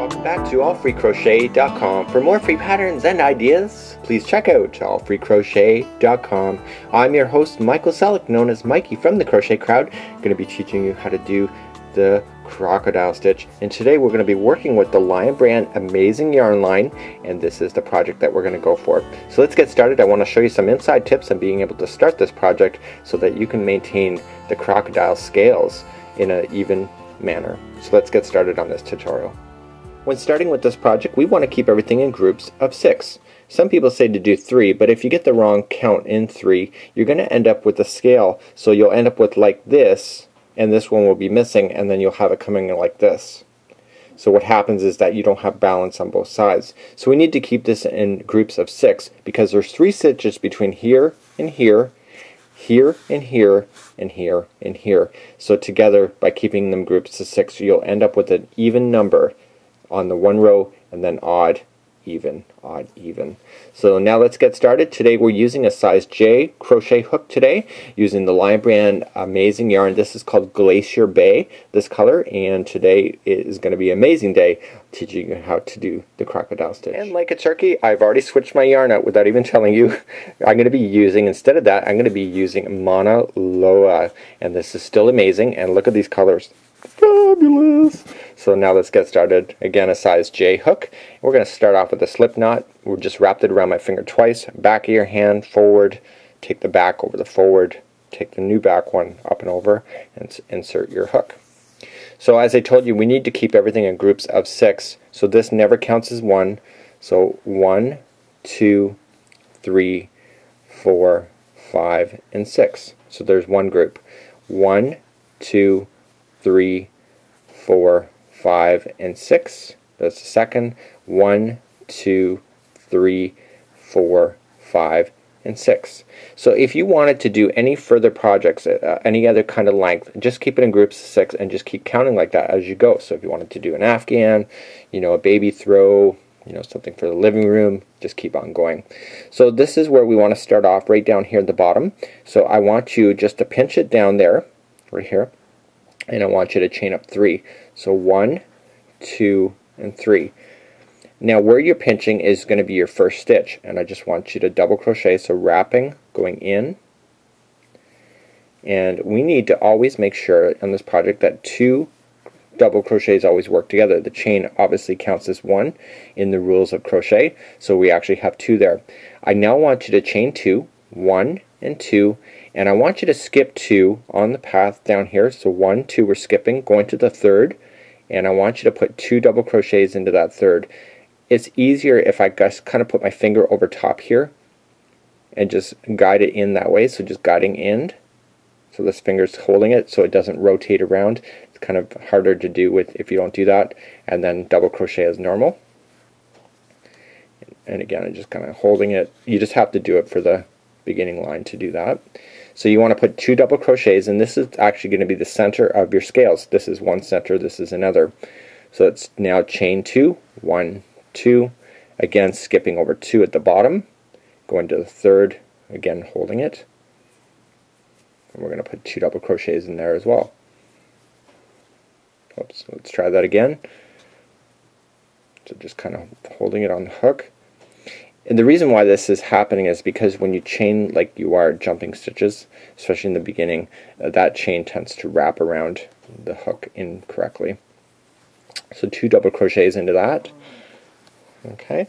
welcome back to allfreecrochet.com. For more free patterns and ideas, please check out allfreecrochet.com. I'm your host, Michael Selleck, known as Mikey from the Crochet Crowd. I'm going to be teaching you how to do the crocodile stitch, and today we're going to be working with the Lion Brand Amazing Yarn line, and this is the project that we're going to go for. So let's get started. I want to show you some inside tips on being able to start this project so that you can maintain the crocodile scales in an even manner. So let's get started on this tutorial. When starting with this project, we want to keep everything in groups of 6. Some people say to do 3, but if you get the wrong count in 3, you're going to end up with a scale. So you'll end up with like this, and this one will be missing, and then you'll have it coming in like this. So what happens is that you don't have balance on both sides. So we need to keep this in groups of 6 because there's 3 stitches between here and here, here and here, and here and here. So together, by keeping them groups of 6, you'll end up with an even number on the one row, and then odd, even, odd, even. So now let's get started. Today we're using a size J crochet hook today, using the Lion Brand Amazing Yarn. This is called Glacier Bay, this color, and today is going to be an amazing day teaching you how to do the crocodile stitch. And like a turkey, I've already switched my yarn out without even telling you. I'm going to be using, instead of that, I'm going to be using Mauna Loa, and this is still amazing, and look at these colors. Fabulous! So now let's get started. Again, a size J hook. We're going to start off with a slip knot. We're just wrapped it around my finger twice. Back of your hand, forward. Take the back over the forward. Take the new back one up and over, and insert your hook. So as I told you, we need to keep everything in groups of 6. So this never counts as 1. So 1, 2, 3, 4, 5, and 6. So there's one group. 1, 2, 3, 4, 5, and 6. That's the second. 1, 2, 3, 4, 5, and 6. So if you wanted to do any further projects, any other kind of length, just keep it in groups of 6 and just keep counting like that as you go. So if you wanted to do an Afghan, a baby throw, something for the living room, just keep on going. So this is where we want to start off, right down here at the bottom. So I want you just to pinch it down there, right here, and I want you to chain up 3. So 1, 2, and 3. Now where you're pinching is going to be your first stitch, and I just want you to double crochet, so wrapping, going in, and we need to always make sure on this project that 2 double crochets always work together. The chain obviously counts as 1 in the rules of crochet, so we actually have 2 there. I now want you to chain 2, 1 and 2, and I want you to skip 2 on the path down here. So 1, 2, we're skipping, going to the third, and I want you to put 2 double crochets into that third. It's easier if I just kind of put my finger over top here and just guide it in that way, so just guiding in. So this finger's holding it so it doesn't rotate around. It's kind of harder to do with if you don't do that. And then double crochet as normal. And again, I'm just kind of holding it. You just have to do it for the beginning line to do that. So you want to put 2 double crochets, and this is actually going to be the center of your scales. This is one center, this is another. So it's now chain 2, 1, 2, again skipping over 2 at the bottom, going to the third, again holding it, and we're going to put 2 double crochets in there as well. Oops, let's try that again. So just kind of holding it on the hook. And the reason why this is happening is because when you chain like you are jumping stitches, especially in the beginning, that chain tends to wrap around the hook incorrectly. So 2 double crochets into that. Okay,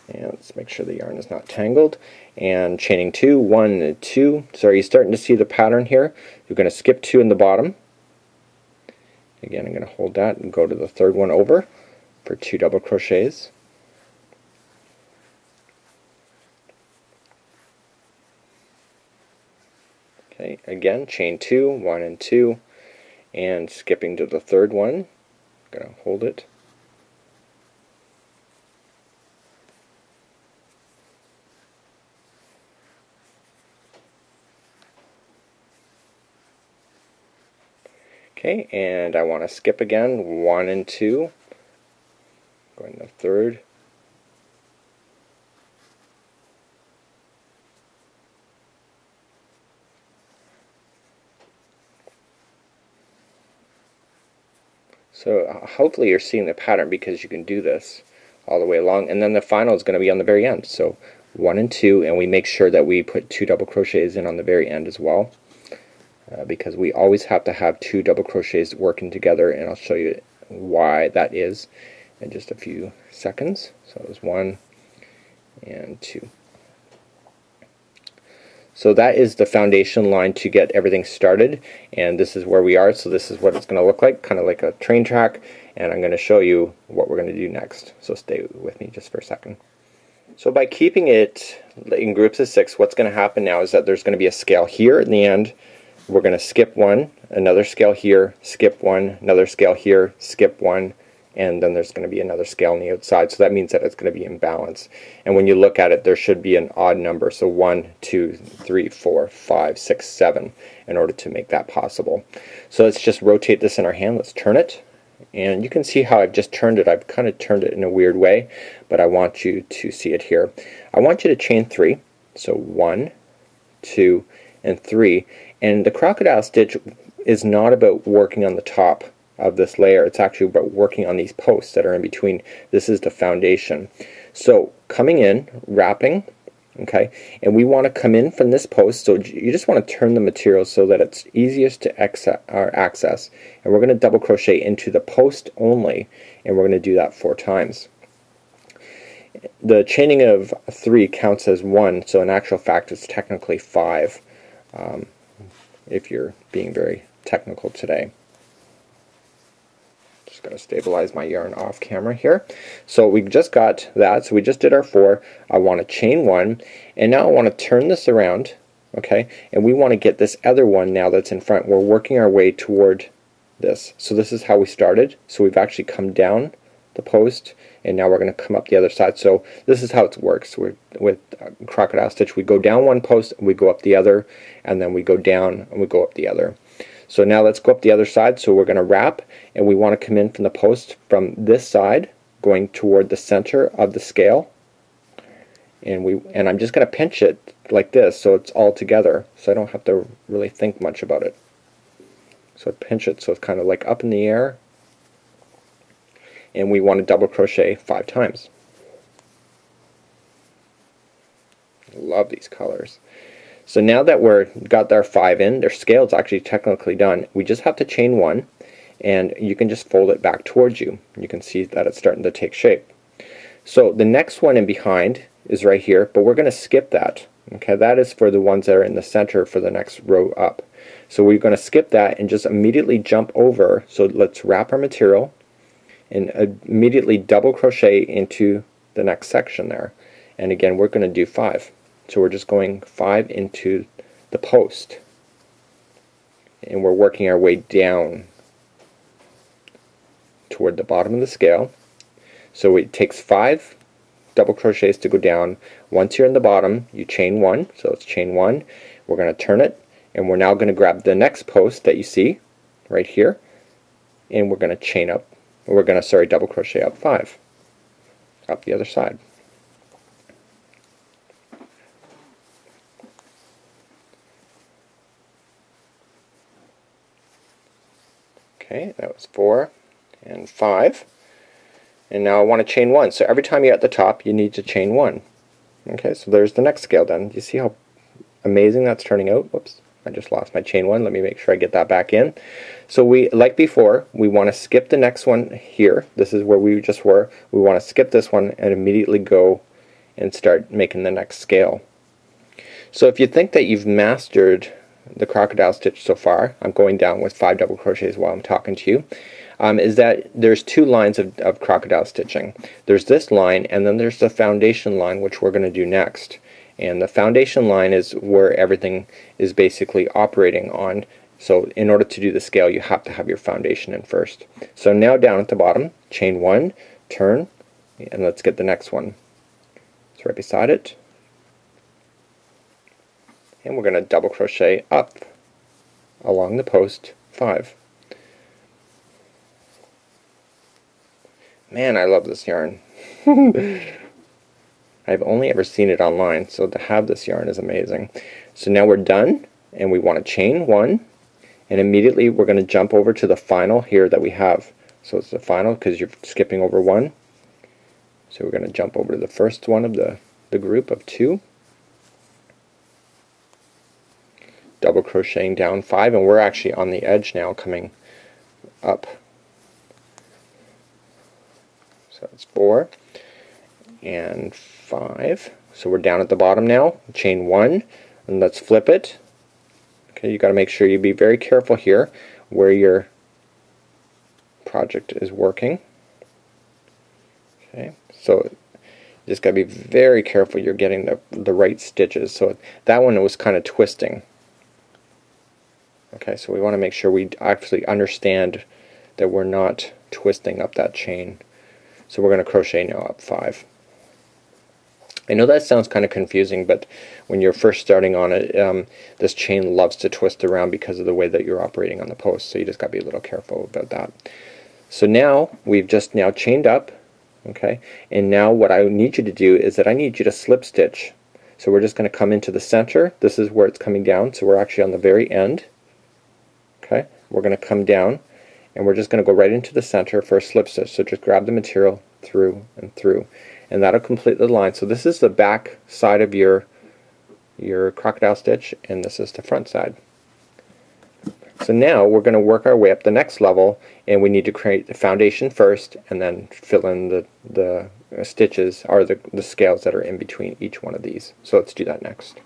and let's make sure the yarn is not tangled. And chaining 2, 1 and 2. So are you starting to see the pattern here? You're going to skip 2 in the bottom. Again, I'm going to hold that and go to the third one over for 2 double crochets. Okay, again, chain 2, 1 and 2, and skipping to the third one. I'm going to hold it. Okay, and I want to skip again, 1 and 2, going to the third. So hopefully you're seeing the pattern, because you can do this all the way along, and then the final is going to be on the very end. So 1 and 2, and we make sure that we put 2 double crochets in on the very end as well, because we always have to have 2 double crochets working together, and I'll show you why that is in just a few seconds. So there's 1 and 2. So that is the foundation line to get everything started, and this is where we are. So this is what it's going to look like, kind of like a train track, and I'm going to show you what we're going to do next. So stay with me just for a second. So by keeping it in groups of 6, what's going to happen now is that there's going to be a scale here in the end. We're going to skip 1, another scale here, skip 1, another scale here, skip 1, and then there's going to be another scale on the outside. So that means that it's going to be in balance. And when you look at it, there should be an odd number. So 1, 2, 3, 4, 5, 6, 7 in order to make that possible. So let's just rotate this in our hand. Let's turn it. And you can see how I've just turned it. I've kind of turned it in a weird way, but I want you to see it here. I want you to chain 3. So 1, 2, and 3. And the crocodile stitch is not about working on the top of this layer. It's actually about working on these posts that are in between. This is the foundation. So coming in, wrapping, okay, and we want to come in from this post. So you just want to turn the material so that it's easiest to access. And we're going to double crochet into the post only, and we're going to do that 4 times. The chaining of 3 counts as 1, so in actual fact it's technically 5, if you're being very technical today. Just going to stabilize my yarn off camera here. So we just got that. So we just did our 4. I want to chain 1, and now I want to turn this around, okay, and we want to get this other one now that's in front. We're working our way toward this. So this is how we started. So we've actually come down the post, and now we're going to come up the other side. So this is how it works. With crocodile stitch, we go down one post, we go up the other, and then we go down and we go up the other. So now let's go up the other side. So we're going to wrap, and we want to come in from the post from this side, going toward the center of the scale. And I'm just going to pinch it like this, so it's all together, so I don't have to really think much about it. So I pinch it so it's kind of like up in the air, and we want to double crochet 5 times. Love these colors. So now that we're got our 5 in, their scale is actually technically done. We just have to chain 1, and you can just fold it back towards you. You can see that it's starting to take shape. So the next one in behind is right here, but we're going to skip that. Okay, that is for the ones that are in the center for the next row up. So we're going to skip that and just immediately jump over. So let's wrap our material and immediately double crochet into the next section there. And again, we're going to do 5. So we're just going 5 into the post, and we're working our way down toward the bottom of the scale. So it takes 5 double crochets to go down. Once you're in the bottom, you chain 1. So let's chain 1. We're going to turn it, and we're now going to grab the next post that you see right here, and we're going to chain up. We're going to, double crochet up 5 up the other side. Okay, that was 4 and 5. And now I want to chain 1. So every time you're at the top, you need to chain 1. Okay, so there's the next scale done. Do you see how amazing that's turning out? Whoops, I just lost my chain 1. Let me make sure I get that back in. So we, like before, we want to skip the next one here. This is where we just were. We want to skip this one and immediately go and start making the next scale. So if you think that you've mastered the crocodile stitch so far, I'm going down with 5 double crochets while I'm talking to you, is that there's 2 lines of crocodile stitching. There's this line, and then there's the foundation line, which we're going to do next. And the foundation line is where everything is basically operating on. So in order to do the scale, you have to have your foundation in first. So now down at the bottom, chain 1, turn, and let's get the next one. It's right beside it. And we're going to double crochet up along the post 5. Man, I love this yarn. I've only ever seen it online, so to have this yarn is amazing. So now we're done, and we want to chain 1, and immediately we're going to jump over to the final here that we have. So it's the final because you're skipping over one. So we're going to jump over to the first one of the group of 2. Double crocheting down 5, and we're actually on the edge now coming up. So it's 4 and 5. So we're down at the bottom now. Chain 1, and let's flip it. Okay, you got to make sure you be very careful here where your project is working. Okay, so you just got to be very careful you're getting the right stitches. So that one was kind of twisting. Okay, so we want to make sure we actually understand that we're not twisting up that chain. So we're going to crochet now up 5. I know that sounds kind of confusing, but when you're first starting on it, this chain loves to twist around because of the way that you're operating on the post, so you just got to be a little careful about that. So now we've just now chained up, okay, and now what I need you to do is that I need you to slip stitch. So we're just going to come into the center. This is where it's coming down, so we're actually on the very end. Okay, we're going to come down and we're just going to go right into the center for a slip stitch. So just grab the material through and through, and that'll complete the line. So this is the back side of your crocodile stitch, and this is the front side. So now we're going to work our way up the next level, and we need to create the foundation first and then fill in the stitches or the scales that are in between each one of these. So let's do that next.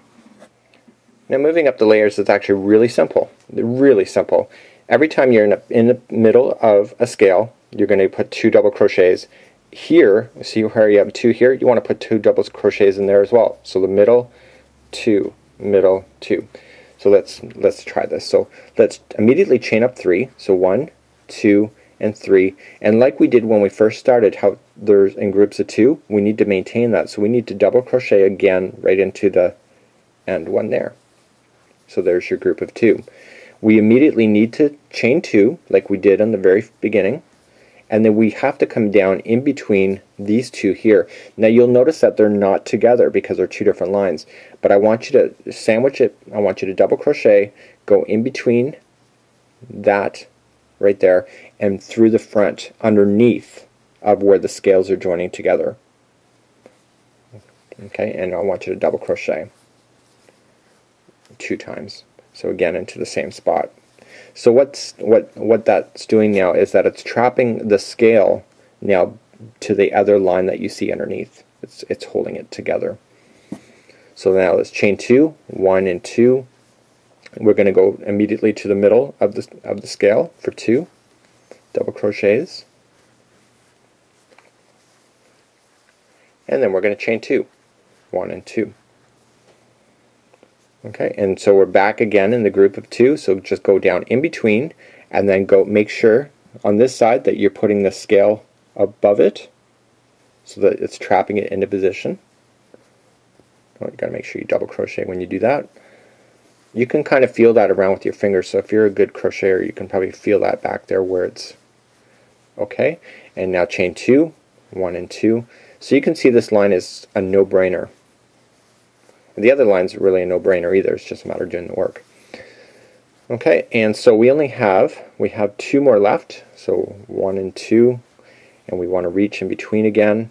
Now moving up the layers is actually really simple. Really simple. Every time you're in the middle of a scale, you're going to put 2 double crochets. Here, see where you have 2 here? You want to put 2 double crochets in there as well. So the middle, 2, middle, 2. So let's try this. So let's immediately chain up 3. So 1, 2, and 3. And like we did when we first started, how there's in groups of 2, we need to maintain that. So we need to double crochet again right into the end one there. So there's your group of 2. We immediately need to chain 2 like we did in the very beginning, and then we have to come down in between these 2 here. Now you'll notice that they're not together because they're 2 different lines, but I want you to sandwich it. I want you to double crochet, go in between that right there and through the front underneath of where the scales are joining together. Okay, and I want you to double crochet 2 times. So again into the same spot. So what that's doing now is that it's trapping the scale now to the other line that you see underneath. It's holding it together. So now let's chain 2, 1 and 2. We're going to go immediately to the middle of the scale for 2 double crochets, and then we're going to chain 2, 1 and 2. Okay, and so we're back again in the group of 2, so just go down in between and then go make sure on this side that you're putting the scale above it so that it's trapping it into position. Oh, you got to make sure you double crochet when you do that. You can kind of feel that around with your fingers, so if you're a good crocheter you can probably feel that back there where it's okay. And now chain 2, 1 and 2. So you can see this line is a no-brainer. The other line's really a no-brainer either, it's just a matter of doing the work. Okay, and so we have 2 more left, so 1 and 2, and we want to reach in between again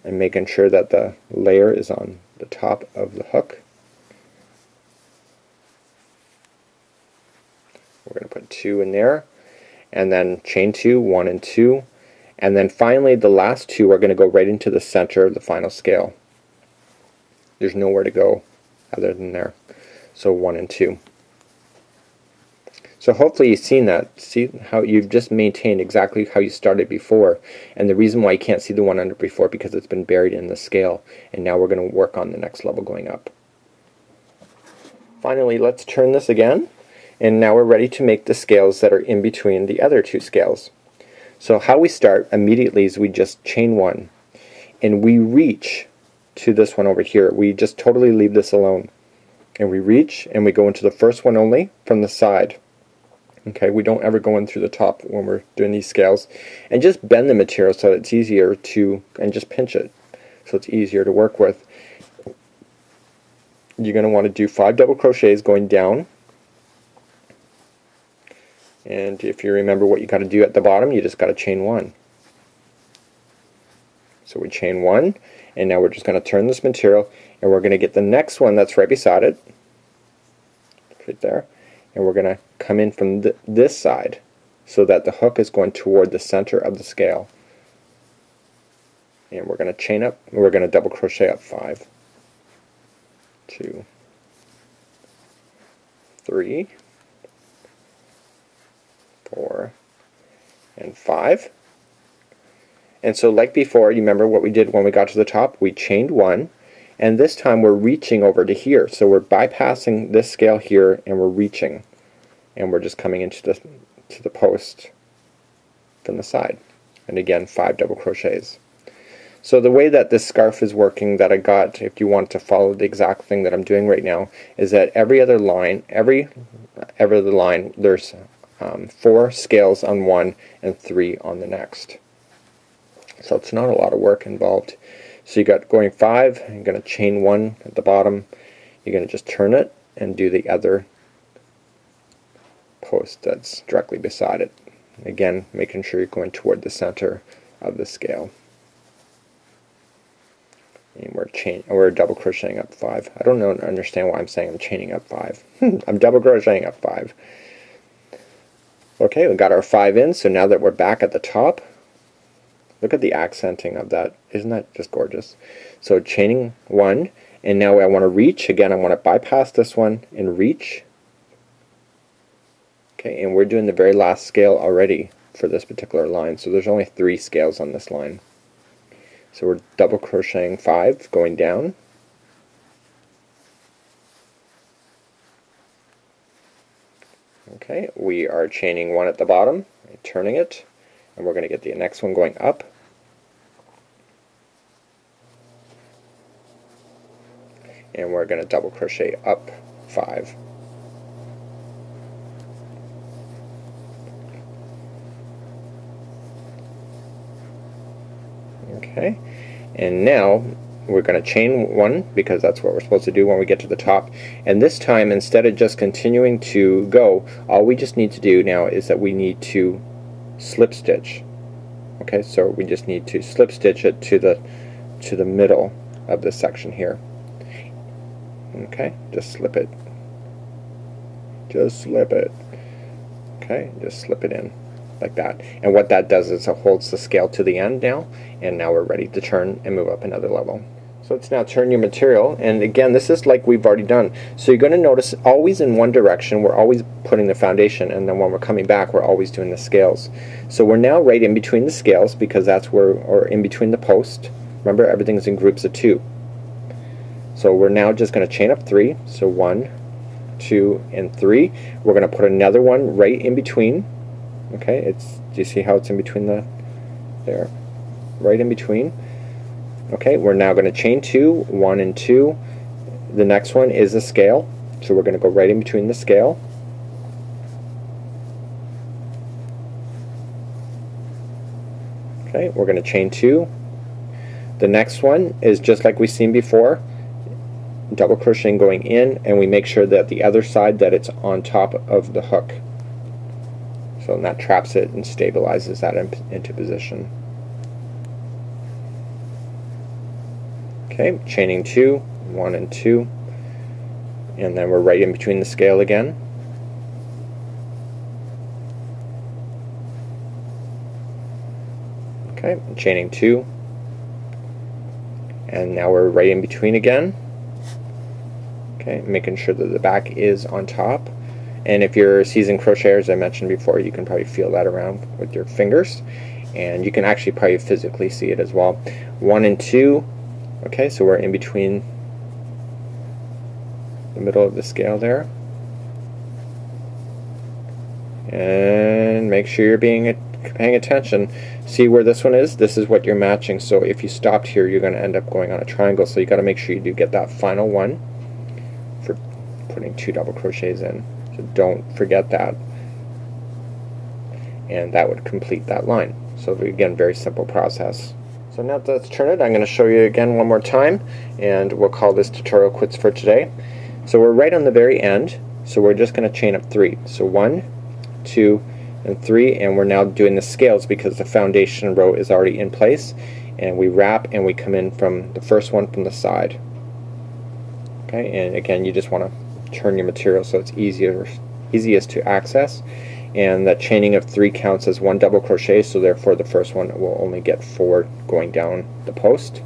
and making sure that the layer is on the top of the hook. We're going to put 2 in there, and then chain 2, 1 and 2, and then finally the last 2 are going to go right into the center of the final scale. There's nowhere to go other than there. So 1 and 2. So hopefully you've seen that. See how you've just maintained exactly how you started before. And the reason why you can't see the one under before because it's been buried in the scale. And now we're going to work on the next level going up. Finally, let's turn this again. And now we're ready to make the scales that are in between the other 2 scales. So how we start immediately is we just chain 1. And we reach to this one over here. We just totally leave this alone. And we reach and we go into the first one only from the side. Okay, we don't ever go in through the top when we're doing these scales. And just bend the material so it's easier to, and just pinch it so it's easier to work with. You're going to want to do 5 double crochets going down And if you remember what you got to do at the bottom, you just got to chain 1. So we chain 1, and now we're just going to turn this material, and we're going to get the next one that's right beside it, right there, and we're going to come in from this side so that the hook is going toward the center of the scale. And we're going to chain up, we're going to double crochet up 5, 2, 3, 4, and 5. And so like before, you remember what we did when we got to the top? We chained 1, and this time we're reaching over to here. So we're bypassing this scale here, and we're reaching, and we're just coming into the post from the side. And again, 5 double crochets. So the way that this scarf is working that I got, if you want to follow the exact thing that I'm doing right now, is that every other line, there's 4 scales on one and 3 on the next. So it's not a lot of work involved. So you got going 5, you're going to chain 1 at the bottom, you're going to just turn it and do the other post that's directly beside it. Again, making sure you're going toward the center of the scale. And we're double crocheting up 5. I don't understand why I'm saying I'm chaining up 5. I'm double crocheting up 5. Okay, we got our 5 in, so now that we're back at the top, look at the accenting of that. Isn't that just gorgeous? So chaining 1, and now I want to reach. Again, I want to bypass this one and reach. Okay, and we're doing the very last scale already for this particular line, so there's only 3 scales on this line. So we're double crocheting 5, going down. Okay, we are chaining 1 at the bottom, and turning it, and we're going to get the next one going up. And we're going to double crochet up 5. Okay, and now we're going to chain 1 because that's what we're supposed to do when we get to the top. And this time, instead of just continuing to go, all we just need to do now is that we need to slip stitch. Okay, so we just need to slip stitch it to the middle of this section here. Okay, just slip it. Just slip it. Okay, just slip it in like that. And what that does is it holds the scale to the end now, and now we're ready to turn and move up another level. So let's now turn your material, and again, this is like we've already done. So you're going to notice always in one direction, we're always putting the foundation, and then when we're coming back, we're always doing the scales. So we're now right in between the scales because that's where, or in between the post. Remember, everything's in groups of 2. So we're now just going to chain up 3. So 1, 2, and 3. We're going to put another one right in between. Okay, do you see how it's in between there? Right in between. Okay, we're now going to chain 2, 1 and 2. The next one is a scale, so we're going to go right in between the scale. Okay, we're going to chain 2. The next one is just like we've seen before, double crocheting going in, and we make sure that the other side that it's on top of the hook. So that traps it and stabilizes that into position. Okay, chaining 2, 1 and 2, and then we're right in between the scale again. Okay, chaining 2, and now we're right in between again. Okay, making sure that the back is on top. And if you're a seasoned crocheter, as I mentioned before, you can probably feel that around with your fingers, and you can actually probably physically see it as well. 1 and 2. Okay, so we're in between the middle of the scale there. And make sure you're paying attention. See where this one is? This is what you're matching. So if you stopped here, you're going to end up going on a triangle. So you got to make sure you do get that final one for putting 2 double crochets in. So don't forget that. And that would complete that line. So again, very simple process. So now let's turn it. I'm going to show you again one more time, and we'll call this tutorial quits for today. So we're right on the very end, so we're just going to chain up 3. So 1, 2, and 3, and we're now doing the scales because the foundation row is already in place, and we wrap and we come in from the first one from the side. Okay, and again you just want to turn your material so it's easiest to access, and that chaining of 3 counts as 1 double crochet, so therefore the first one will only get 4 going down the post.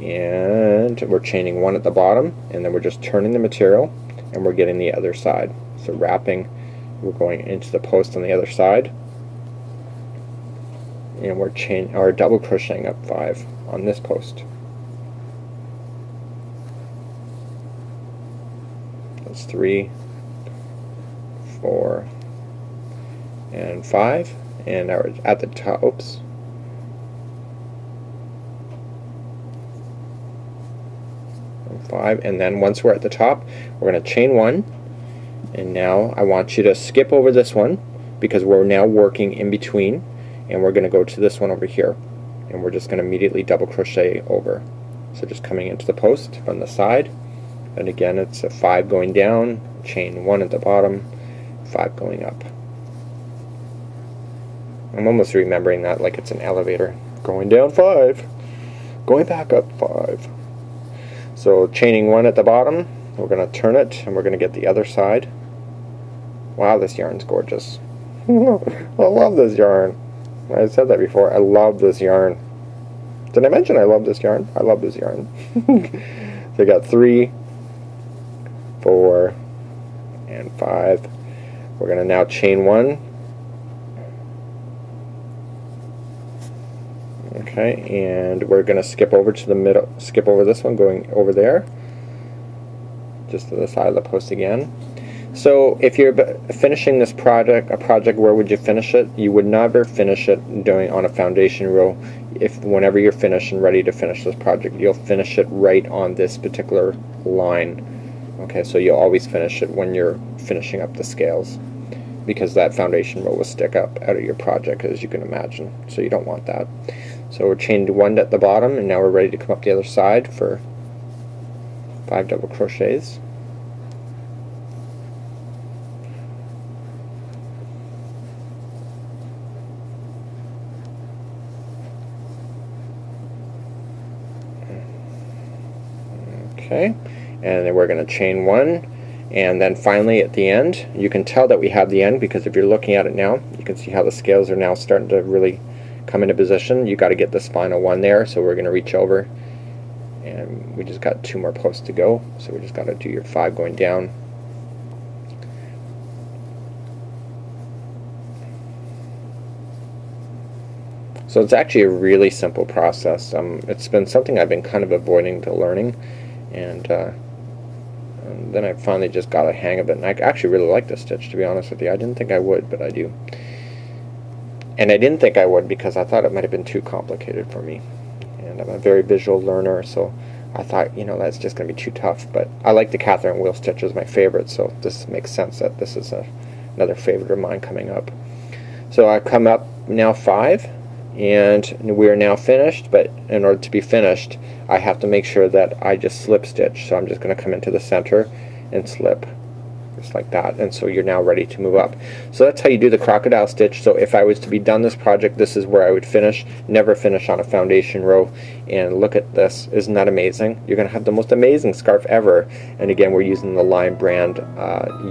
And we're chaining 1 at the bottom, and then we're just turning the material and we're getting the other side. So wrapping, we're going into the post on the other side, and we're double crocheting up 5 on this post. That's 3, 4, and 5, and now we're at the top. Oops. And 5, and then once we're at the top, we're going to chain 1, and now I want you to skip over this one because we're now working in between, and we're going to go to this one over here, and we're just going to immediately double crochet over. So just coming into the post from the side, and again it's a 5 going down, chain 1 at the bottom, 5 going up. I'm almost remembering that like it's an elevator. Going down 5, going back up 5. So chaining 1 at the bottom, we're going to turn it and we're going to get the other side. Wow, this yarn's gorgeous. I love this yarn. I said that before. I love this yarn. Did I mention I love this yarn? I love this yarn. So I got 3, 4, and 5. We're going to now chain 1. Okay, and we're going to skip over to the middle, skip over this one, going over there, just to the side of the post again. So if you're finishing this project, where would you finish it? You would never finish it doing on a foundation row. Whenever you're finished and ready to finish this project, you'll finish it right on this particular line. Okay, so you'll always finish it when you're finishing up the scales, because that foundation row will stick up out of your project, as you can imagine, so you don't want that. So we're chained 1 at the bottom, and now we're ready to come up the other side for 5 double crochets. Okay, and then we're going to chain 1, and then finally at the end, you can tell that we have the end because if you're looking at it now, you can see how the scales are now starting to really come into position. You got to get this final one there, so we're going to reach over, and we just got 2 more posts to go, so we just got to do your 5 going down. So it's actually a really simple process. It's been something I've been kind of avoiding to learning, and then I finally just got a hang of it, and I actually really like this stitch, to be honest with you. I didn't think I would, but I do. And I didn't think I would because I thought it might have been too complicated for me. And I'm a very visual learner, so I thought, you know, that's just going to be too tough. But I like the Catherine wheel stitch as my favorite, so this makes sense that this is another favorite of mine coming up. So I come up now 5, and we're now finished, but in order to be finished, I have to make sure that I just slip stitch. So I'm just going to come into the center and slip, just like that, and so you're now ready to move up. So that's how you do the crocodile stitch. So if I was to be done this project, this is where I would finish. Never finish on a foundation row. And look at this, isn't that amazing? You're gonna have the most amazing scarf ever. And again, we're using the Line Brand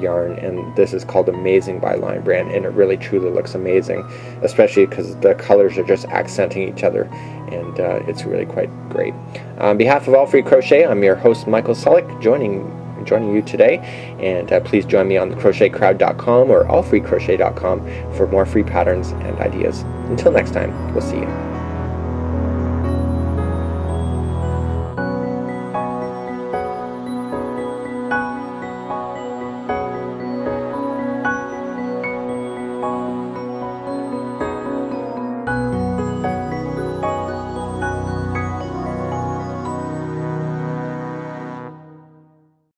yarn, and this is called Amazing by Line Brand, and it really truly looks amazing, especially because the colors are just accenting each other, and it's really quite great. On behalf of All Free Crochet, I'm your host Michael Selleck, joining you today, and please join me on the crochetcrowd.com or allfreecrochet.com for more free patterns and ideas. Until next time, we'll see you.